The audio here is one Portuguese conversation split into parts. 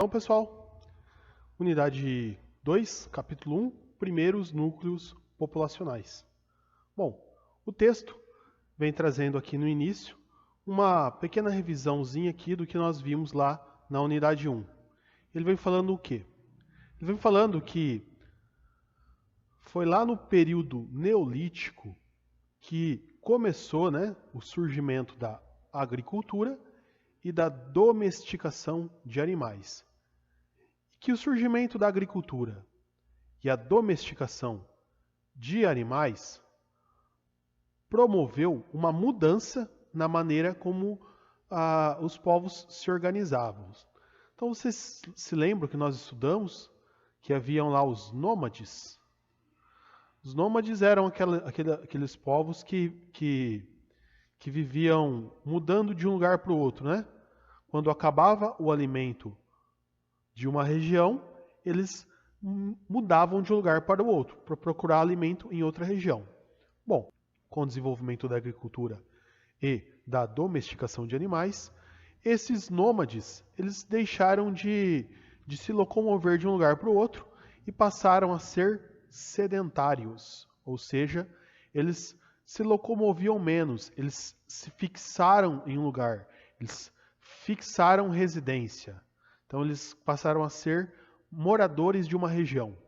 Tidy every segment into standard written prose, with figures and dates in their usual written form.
Então, pessoal, unidade 2, capítulo 1, primeiros núcleos populacionais. Bom, o texto vem trazendo aqui no início uma pequena revisãozinha aqui do que nós vimos lá na unidade 1. Ele vem falando o quê? Ele vem falando que foi lá no período neolítico que começou, o surgimento da agricultura e da domesticação de animais. Que o surgimento da agricultura e a domesticação de animais promoveu uma mudança na maneira como os povos se organizavam. Então vocês se lembram que nós estudamos que haviam lá os nômades? Os nômades eram aqueles povos que viviam mudando de um lugar para o outro, né? Quando acabava o alimento de uma região, eles mudavam de um lugar para o outro, para procurar alimento em outra região. Bom, com o desenvolvimento da agricultura e da domesticação de animais, esses nômades, eles deixaram de se locomover de um lugar para o outro e passaram a ser sedentários, ou seja, eles se locomoviam menos, eles se fixaram em um lugar, eles fixaram residência. Então eles passaram a ser moradores de uma região.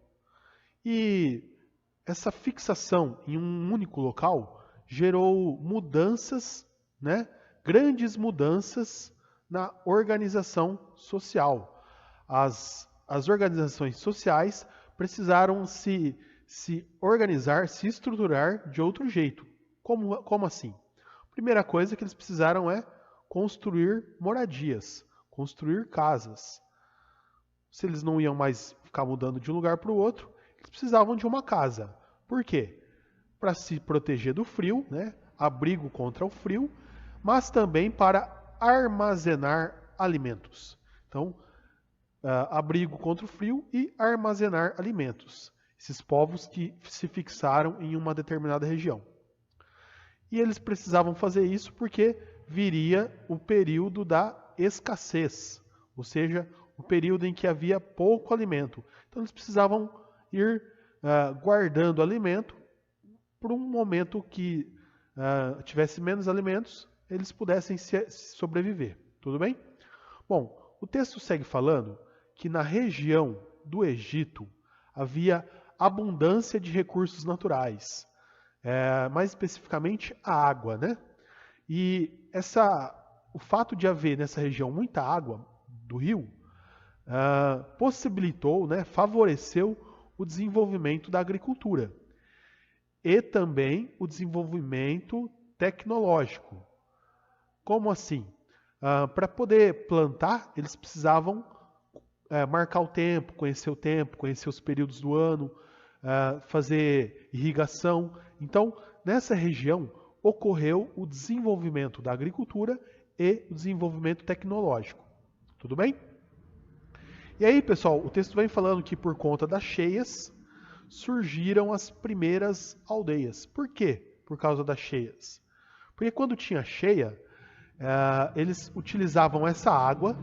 E essa fixação em um único local gerou mudanças, grandes mudanças na organização social. As organizações sociais precisaram se organizar, se estruturar de outro jeito. Como assim? A primeira coisa que eles precisaram é construir moradias, construir casas. Se eles não iam mais ficar mudando de um lugar para o outro, eles precisavam de uma casa. Por quê? Para se proteger do frio, abrigo contra o frio, mas também para armazenar alimentos. Então, abrigo contra o frio e armazenar alimentos. Esses povos que se fixaram em uma determinada região. E eles precisavam fazer isso porque viria o período da escassez, ou seja, o período em que havia pouco alimento. Então eles precisavam ir guardando alimento para um momento que tivesse menos alimentos, eles pudessem sobreviver. Tudo bem? Bom, o texto segue falando que na região do Egito havia abundância de recursos naturais, mais especificamente a água, E o fato de haver nessa região muita água do rio possibilitou, favoreceu o desenvolvimento da agricultura e também o desenvolvimento tecnológico. Como assim? Para poder plantar, eles precisavam marcar o tempo, conhecer os períodos do ano, fazer irrigação. Então, nessa região, ocorreu o desenvolvimento da agricultura e o desenvolvimento tecnológico. Tudo bem? E aí, pessoal, o texto vem falando que por conta das cheias, surgiram as primeiras aldeias. Por quê? Por causa das cheias. Porque quando tinha cheia, eles utilizavam essa água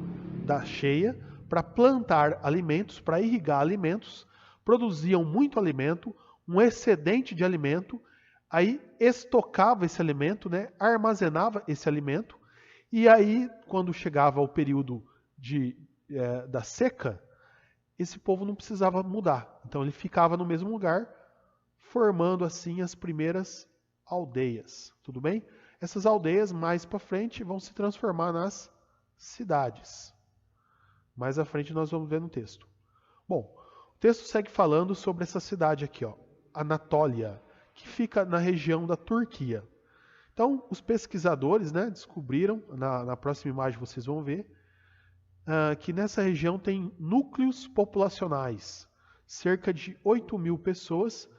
da cheia para plantar alimentos, para irrigar alimentos, produziam muito alimento, um excedente de alimento, aí estocava esse alimento, armazenava esse alimento, e aí quando chegava o período da seca, esse povo não precisava mudar. Então ele ficava no mesmo lugar, formando assim as primeiras aldeias. Tudo bem? Essas aldeias mais para frente vão se transformar nas cidades. Mais à frente nós vamos ver no texto. Bom, o texto segue falando sobre essa cidade aqui, Anatólia, que fica na região da Turquia. Então, os pesquisadores descobriram, na próxima imagem vocês vão ver, que nessa região tem núcleos populacionais, cerca de 8.000 pessoas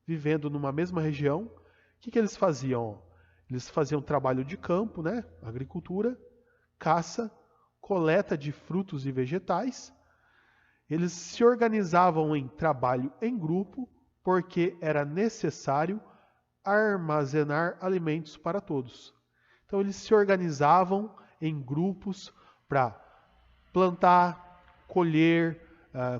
vivendo numa mesma região. O que eles faziam? Eles faziam trabalho de campo, agricultura, caça, coleta de frutos e vegetais. Eles se organizavam em trabalho em grupo, porque era necessário armazenar alimentos para todos. Então eles se organizavam em grupos para plantar, colher,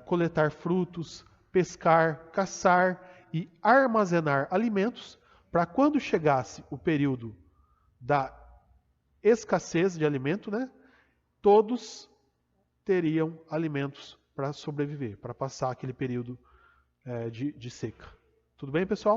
coletar frutos, pescar, caçar e armazenar alimentos para quando chegasse o período da escassez de alimento, né, todos teriam alimentos para sobreviver, para passar aquele período de seca. Tudo bem, pessoal?